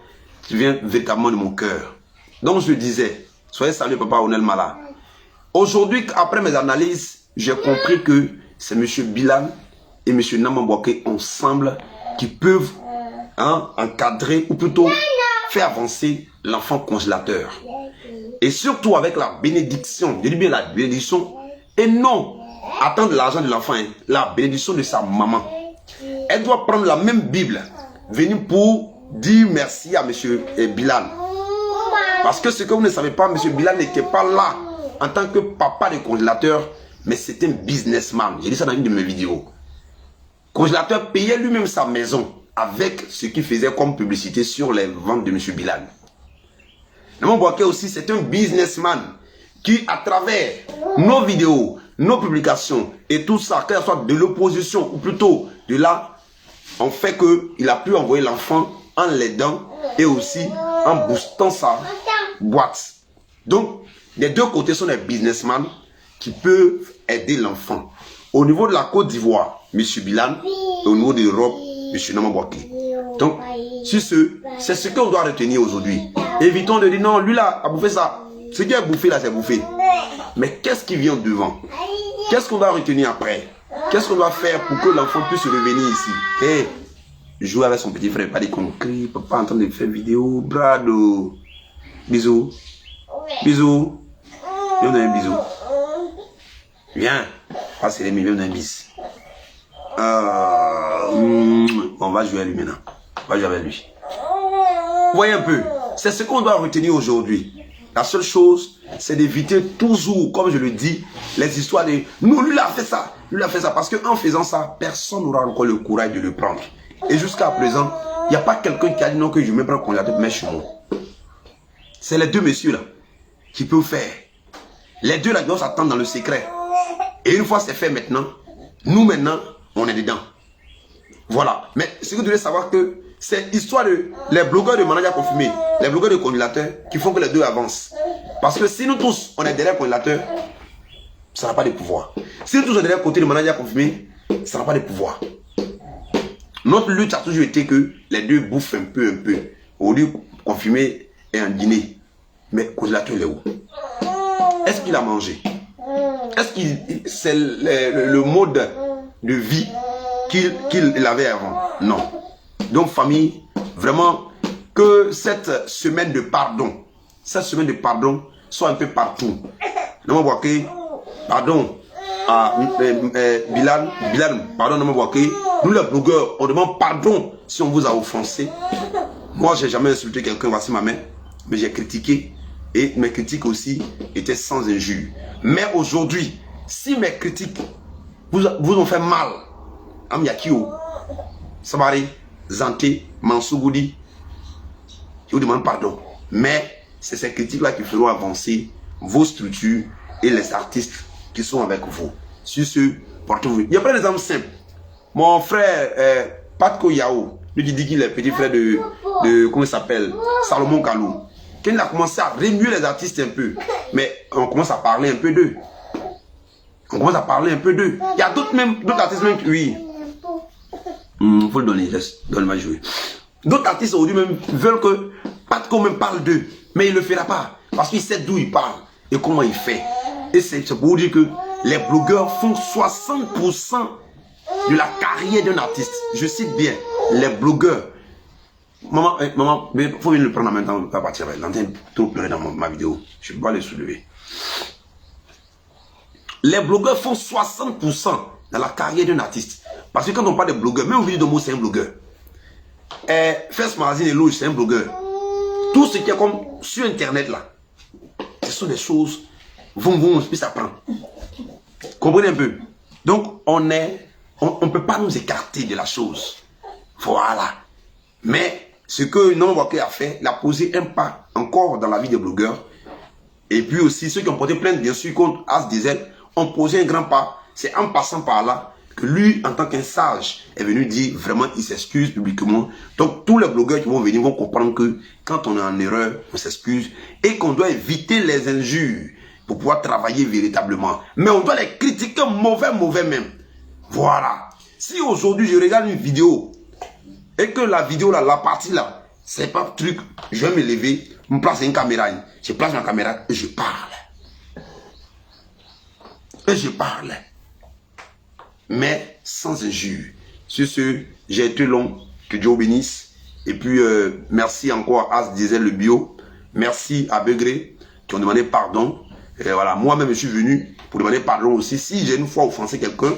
qui vient véritablement de mon cœur. Donc je disais, soyez salués papa Onel Mala. Aujourd'hui, après mes analyses, j'ai compris que c'est monsieur Bilal et monsieur Nama Bouaké ensemble qui peuvent encadrer ou plutôt faire avancer l'enfant congélateur. Et surtout avec la bénédiction, je dis bien la bénédiction, et non attendre l'argent de l'enfant, la bénédiction de sa maman. Elle doit prendre la même Bible, venir pour dire merci à monsieur Bilal. Parce que ce que vous ne savez pas, monsieur Bilal n'était pas là en tant que papa de congélateur, mais c'était un businessman. J'ai dit ça dans une de mes vidéos. Congélateur payait lui-même sa maison avec ce qu'il faisait comme publicité sur les ventes de monsieur Bilal. Nama Bouaké aussi, c'est un businessman qui, à travers nos vidéos, nos publications et tout ça, que ce soit de l'opposition ou plutôt de là, on fait qu'il a pu envoyer l'enfant en l'aidant et aussi en boostant sa boîte. Donc, les deux côtés sont des businessmen qui peuvent aider l'enfant. Au niveau de la Côte d'Ivoire, M. Bilal, et au niveau de l'Europe, M. Nama Bouaké. Donc, sur c'est ce qu'on doit retenir aujourd'hui. Évitons de dire non, lui là a bouffé ça. Ce qui est bouffé là, c'est bouffé. Mais qu'est-ce qui vient devant? Qu'est-ce qu'on doit retenir après? Qu'est-ce qu'on doit faire pour que l'enfant puisse revenir ici? Hey, jouer avec son petit frère, pas des conneries, papa en train de faire vidéo, brado. Bisous. Bisous. Viens me donner un bisou. Viens. Ah, c'est les millions d'un bis. On va jouer à lui maintenant. On va jouer avec lui. Voyez un peu. C'est ce qu'on doit retenir aujourd'hui. La seule chose, c'est d'éviter toujours, comme je le dis, les histoires de nous, lui, il a fait ça. Lui, il a fait ça. Parce qu'en faisant ça, personne n'aura encore le courage de le prendre. Et jusqu'à présent, il n'y a pas quelqu'un qui a dit non, que je me prends qu'on a mais chez moi. C'est les deux messieurs là qui peuvent faire. Les deux là doivent s'attendre dans le secret. Et une fois c'est fait maintenant, nous maintenant, on est dedans. Voilà. Mais ce que vous devez savoir que c'est l'histoire de les blogueurs de manager confirmés, les blogueurs de congélateurs qui font que les deux avancent. Parce que si nous tous, on est derrière le congélateur, ça n'a pas de pouvoir. Si nous tous, on est derrière le côté de manager confirmé, ça n'a pas de pouvoir. Notre lutte a toujours été que les deux bouffent un peu. Au lieu confirmé et un dîner. Mais congélateur, il est où? Est-ce qu'il a mangé? Est-ce que c'est le mode de vie qu'il avait avant? Non. Donc famille, vraiment que cette semaine de pardon soit un peu partout. Nama Bouaké, pardon à Bilal, pardon Nama Bouaké. Nous les blogueurs, on demande pardon si on vous a offensé. Moi, j'ai jamais insulté quelqu'un, voici ma main, mais j'ai critiqué et mes critiques aussi étaient sans injure. Mais aujourd'hui, si mes critiques vous ont fait mal, Amyakio, Sabari, Zanté, Mansougoudi, je vous demande pardon. Mais c'est ces critiques-là qui feront avancer vos structures et les artistes qui sont avec vous. Sur ce, portez-vous. Il y a plein d'exemples simples. Mon frère, Patko Yao, lui qui dit qu'il est petit frère de comment il s'appelle, Salomon Kalou. Quand il a commencé à remuer les artistes un peu, mais on commence à parler un peu d'eux. On commence à parler un peu d'eux. Il y a d'autres artistes même, oui. Faut le donner, donne-moi jouer. D'autres artistes aujourd'hui même veulent que Patko même parle d'eux, mais il ne le fera pas. Parce qu'il sait d'où il parle et comment il fait. Et c'est pour vous dire que les blogueurs font 60% de la carrière d'un artiste. Je cite bien, les blogueurs. Maman, il faut venir le prendre en même temps, on ne peut pas partir avec. L'antenne trop pleurer dans ma vidéo. Je ne peux pas les soulever. Les blogueurs font 60% dans la carrière d'un artiste. Parce que quand on parle de blogueurs, même Ovidio Domo, c'est un blogueur. First Magazine et Loge, c'est un blogueur. Tout ce qui est comme sur Internet là, ce sont des choses, puis ça prend. Comprenez un peu? Donc, on ne peut pas nous écarter de la chose. Voilà. Mais ce que Non Wake a fait, il a posé un pas encore dans la vie des blogueurs. Et puis aussi, ceux qui ont porté plainte, bien sûr, contre As Diesel, ont posé un grand pas. C'est en passant par là que lui, en tant qu'un sage, est venu dire vraiment, il s'excuse publiquement. Donc, tous les blogueurs qui vont venir vont comprendre que quand on est en erreur, on s'excuse et qu'on doit éviter les injures pour pouvoir travailler véritablement. Mais on doit les critiquer mauvais même. Voilà. Si aujourd'hui, je regarde une vidéo et que la vidéo, là, la partie là, c'est pas un truc, je vais me lever, me placer une caméra, je place ma caméra et je parle. Et je parle. Mais sans injure. Sur ce, j'ai été long. Que Dieu bénisse. Et puis, merci encore à As Diesel le bio. Merci à Begré qui ont demandé pardon. Et voilà, moi-même, je suis venu pour demander pardon aussi si j'ai une fois offensé quelqu'un.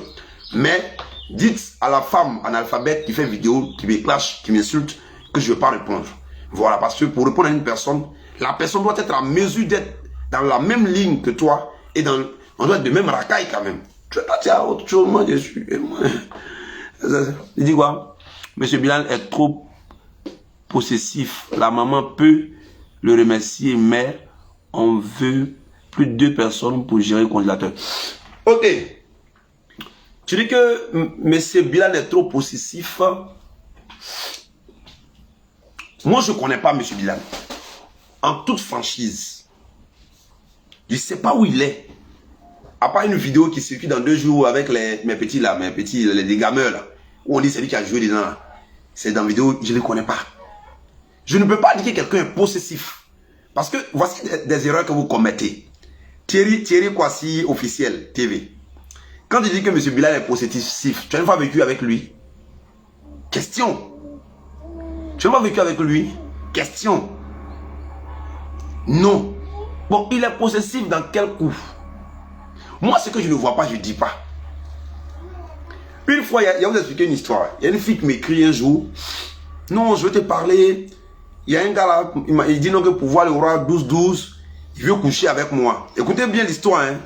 Mais dites à la femme analphabète qui fait vidéo, qui me clash, qui m'insulte, que je ne vais pas répondre. Voilà, parce que pour répondre à une personne, la personne doit être à mesure d'être dans la même ligne que toi et on doit être de même racaille quand même. Tu vas partir à autre chose, moi je suis. Il dit quoi? Monsieur Bilal est trop possessif. La maman peut le remercier, mais on veut plus de 2 personnes pour gérer le congélateur. Ok. Tu dis que monsieur Bilal est trop possessif. Moi, je ne connais pas monsieur Bilal. En toute franchise. Je ne sais pas où il est. À part une vidéo qui circule dans 2 jours avec mes petits, les gameurs là, où on dit c'est lui qui a joué dedans là. C'est dans la vidéo, je ne le connais pas. Je ne peux pas dire que quelqu'un est possessif. Parce que voici des erreurs que vous commettez. Thierry Kwasi officiel TV. Quand tu dis que M. Bilal est possessif, tu as une fois vécu avec lui? Question. Tu n'as pas vécu avec lui? Question. Non. Bon, il est possessif dans quel coup? Moi, ce que je ne vois pas, je ne dis pas. Une fois, il y a vous expliqué une histoire. Il y a une fille qui m'écrit un jour. Non, je vais te parler. Il y a un gars là, il dit non que pour voir le roi 12-12, il veut coucher avec moi. Écoutez bien l'histoire. Hein.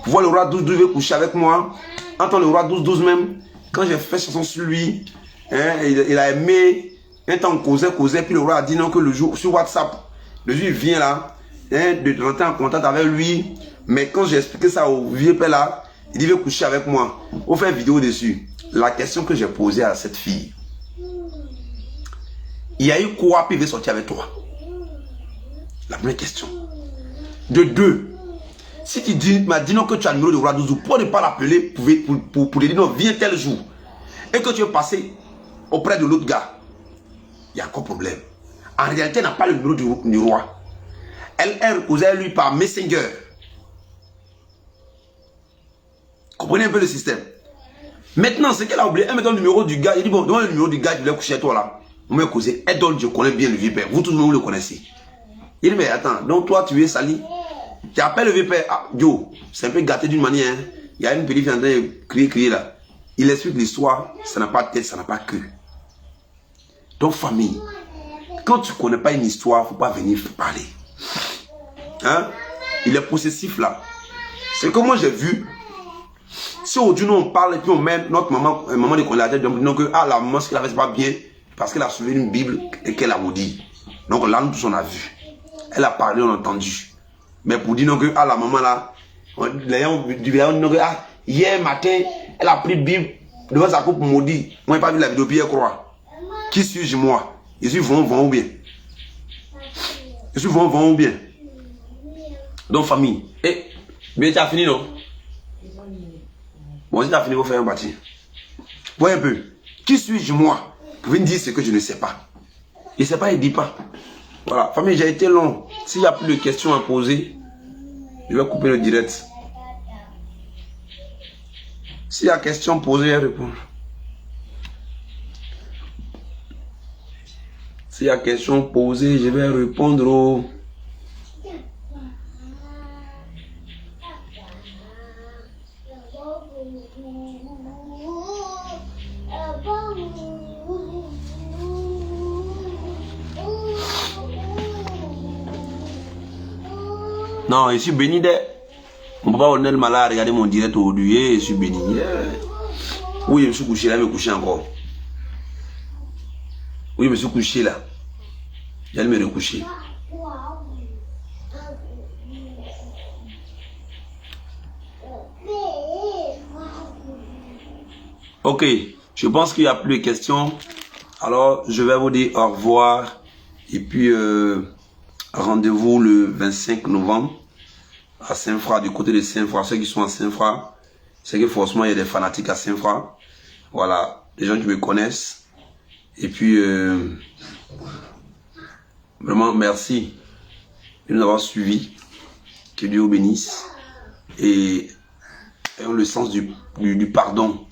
Pour voir le roi 12-12, il veut coucher avec moi. Entends le roi 12-12 même. Quand j'ai fait chanson sur lui, hein, il a aimé. Un temps on causait, puis le roi a dit non que le jour, sur WhatsApp, le jour il vient là, hein, de rentrer en contact avec lui. Mais quand j'ai expliqué ça au vieux père là, il dit, il veut coucher avec moi. On fait une vidéo dessus. La question que j'ai posée à cette fille, il y a eu quoi puis il veut sortir avec toi? La première question. De 2, si tu m'as dit non que tu as le numéro de roi 12, pourquoi ne pas l'appeler pour lui dire non, viens tel jour, et que tu veux passer auprès de l'autre gars? Il y a encore problème. En réalité, elle n'a pas le numéro du roi. Elle causait lui par Messenger. Comprenez un peu le système. Maintenant, ce qu'elle a oublié, elle me donne le numéro du gars. Il dit, bon, donne le numéro du gars qui voulait coucher à toi là. On m'a causé. Elle donne, je connais bien le vieux père. Vous, tout le monde, vous le connaissez. Il dit, mais attends, donc toi, tu es sali. Tu appelles le vieux père. Ah, Joe, c'est un peu gâté d'une manière. Hein. Il y a une petite fille en train de crier là. Il explique l'histoire. Ça n'a pas de tête, ça n'a pas de queue. Donc, famille, quand tu ne connais pas une histoire, il ne faut pas venir parler. Hein? Il est possessif là. C'est que moi, j'ai vu. Si aujourd'hui nous on parle et puis on met notre maman de congélateur, donc que ah, la maman ce qu'elle a fait c'est pas bien parce qu'elle a soulevé une Bible et qu'elle a maudit. Donc là nous tous on a vu. Elle a parlé, on a entendu. Mais pour dire non que la maman là, les gens disent que hier matin, elle a pris Bible devant sa coupe maudit. Moi, je n'ai pas vu la vidéo, Pierre croix. Qui suis-je moi? Je suis vent ou bien? Je suis vent ou bien? Donc, famille. Eh, mais tu as fini, non? Bon, si tu as fini, il faut faire un bâti. Voyez un peu. Qui suis-je moi? Vous pouvez me dire ce que je ne sais pas. Je ne sais pas, il ne dit pas. Voilà, famille, j'ai été long. S'il n'y a plus de questions à poser, je vais couper le direct. S'il y a question posée, je vais répondre. S'il y a question posée, je vais répondre. Non, je suis béni de... Mon papa Onel Mala a regardé mon direct aujourd'hui, je suis béni. Oui, je me suis couché là, je me coucher encore. Oui, je me suis couché là. J'allais me recoucher. Ok, je pense qu'il n'y a plus de questions. Alors, je vais vous dire au revoir. Et puis, rendez-vous le 25 novembre à Saint-Fra, du côté de Saint-Fra. Ceux qui sont à Saint-Fra, c'est que forcément, il y a des fanatiques à Saint-Fra. Voilà, des gens qui me connaissent. Et puis, vraiment, merci de nous avoir suivis. Que Dieu vous bénisse. Et ayons le sens du pardon.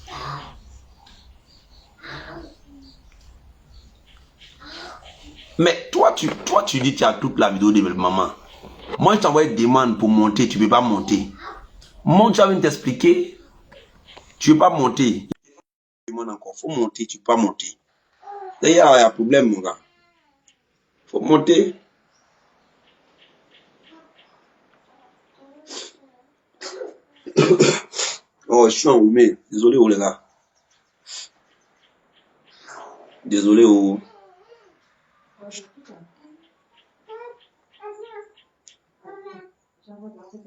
Mais toi, tu dis que tu as toute la vidéo de maman. Moi, je t'envoie une demande pour monter, tu ne peux pas monter. Moi, tu vas venir t'expliquer, tu ne peux pas monter. Demande encore, il faut monter, tu ne peux pas monter. D'ailleurs, il y a un problème, mon gars. Il faut monter. Oh, je suis enrhumé. Désolé, oh les gars. Désolé, oh.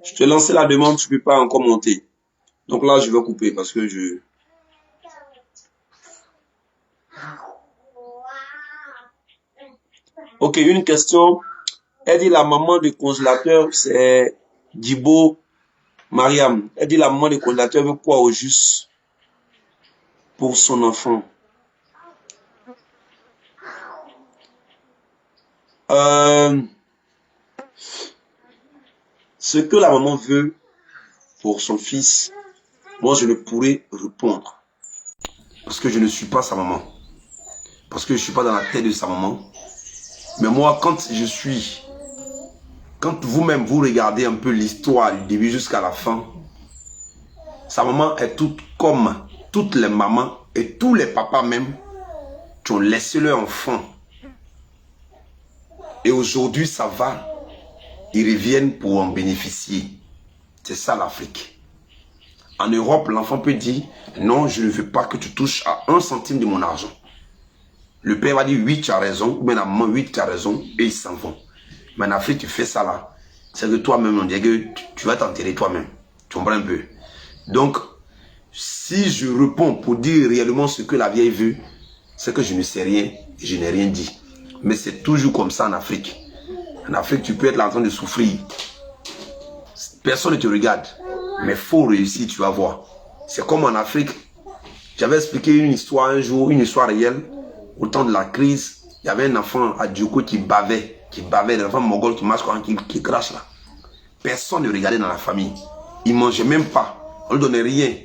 Je te lançais la demande, tu ne peux pas encore monter. Donc là, je vais couper parce que je... Ok, une question. Elle dit la maman du congélateur, c'est Djibo Mariam. Elle dit la maman du congélateur veut quoi au juste pour son enfant? Ce que la maman veut pour son fils, moi je ne pourrais répondre. Parce que je ne suis pas sa maman. Parce que je ne suis pas dans la tête de sa maman. Mais moi, quand vous-même vous regardez un peu l'histoire du début jusqu'à la fin, sa maman est toute comme toutes les mamans et tous les papas même qui ont laissé leur enfant. Et aujourd'hui, ça va. Ils reviennent pour en bénéficier. C'est ça l'Afrique. En Europe, l'enfant peut dire, non, je ne veux pas que tu touches à 1 centime de mon argent. Le père va dire, oui, tu as raison, ou bien la maman, oui, tu as raison, et ils s'en vont. Mais en Afrique, tu fais ça là, c'est que toi-même, on dirait que tu vas t'enterrer toi-même. Tu comprends un peu? Donc, si je réponds pour dire réellement ce que la vieille veut, c'est que je ne sais rien, et je n'ai rien dit. Mais c'est toujours comme ça en Afrique. En Afrique, tu peux être là en train de souffrir. Personne ne te regarde. Mais il faut réussir, tu vas voir. C'est comme en Afrique. J'avais expliqué une histoire un jour, une histoire réelle. Au temps de la crise, il y avait un enfant à Djoko qui bavait, un enfant mongol qui marche qui crache là. Personne ne regardait dans la famille. Il ne mangeait même pas. On ne lui donnait rien.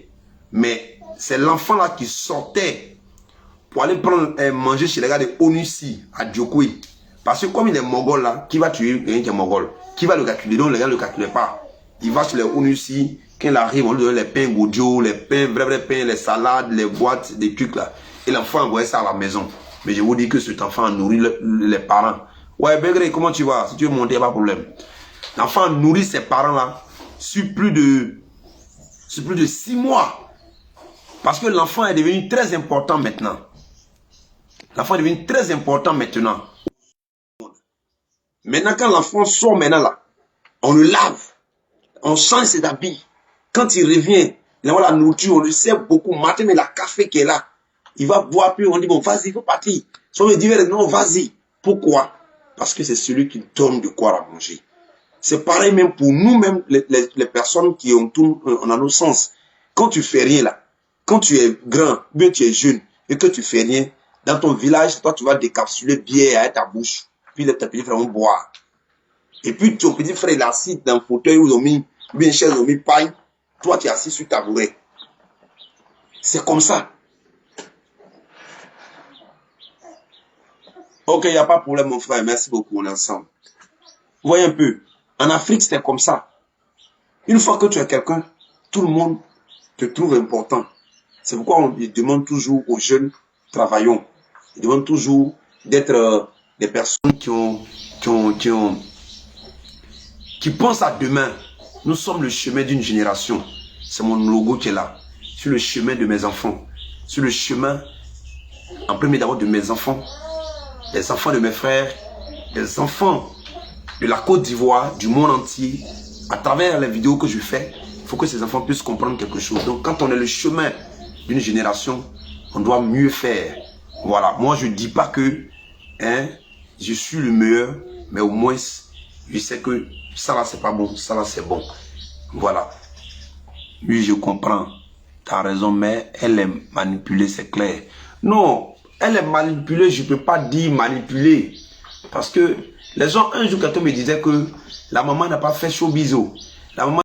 Mais c'est l'enfant là qui sortait pour aller manger chez les gars de Onussi à Djoko. Parce que comme il est mongol là, qui va tuer quelqu'un qui est mongol? Qui va le calculer? Donc les gars ne le calculent pas. Il va chez les Onussi, quand il arrive, on lui donne les pains godio, les pains, vrais pains, les salades, les boîtes, des trucs là. Et l'enfant envoyait ça à la maison. Mais je vous dis que cet enfant nourrit les parents. Ouais, Begré, comment tu vas? Si tu veux monter, il n'y a pas de problème. L'enfant nourrit ses parents là sur plus de 6 mois. Parce que l'enfant est devenu très important maintenant. L'enfant est devenu très important maintenant. Maintenant, quand l'enfant sort maintenant là, on le lave, on change ses habits. Quand il revient, il a la nourriture, on le sert beaucoup. Matin, mais la café qui est là, il va boire, puis on dit, bon, vas-y, il faut partir. Soit on dit, non, vas-y. Pourquoi? Parce que c'est celui qui donne de quoi à manger. C'est pareil même pour nous-mêmes, les personnes qui ont tout, on a nos sens. Quand tu fais rien là, quand tu es grand, bien tu es jeune, et que tu fais rien, dans ton village, toi tu vas décapsuler bière à ta bouche, puis tes petits frères vont boire. Et puis ton petit frère il est assis dans le fauteuil où ils ont mis, bien chaise, ils ont mis paille, toi tu es assis sur ta tabouret. C'est comme ça. Ok, il n'y a pas de problème mon frère, merci beaucoup, on est ensemble. Voyez un peu, en Afrique c'est comme ça. Une fois que tu es quelqu'un, tout le monde te trouve important. C'est pourquoi on demande toujours aux jeunes, travaillons. Ils demandent toujours d'être des personnes qui pensent à demain. Nous sommes le chemin d'une génération. C'est mon logo qui est là. Sur le chemin de mes enfants. Sur le chemin, en premier d'abord de mes enfants, des enfants de mes frères, des enfants de la Côte d'Ivoire, du monde entier. À travers les vidéos que je fais, il faut que ces enfants puissent comprendre quelque chose. Donc quand on est le chemin d'une génération, on doit mieux faire. Voilà, moi je ne dis pas que je suis le meilleur, mais au moins je sais que ça là c'est pas bon, ça là c'est bon. Voilà. Oui, je comprends. Tu as raison, mais elle est manipulée, c'est clair. Non, elle est manipulée, je ne peux pas dire manipulée. Parce que les gens, un jour, quelqu'un me disait que la maman n'a pas fait chaud bisous. La maman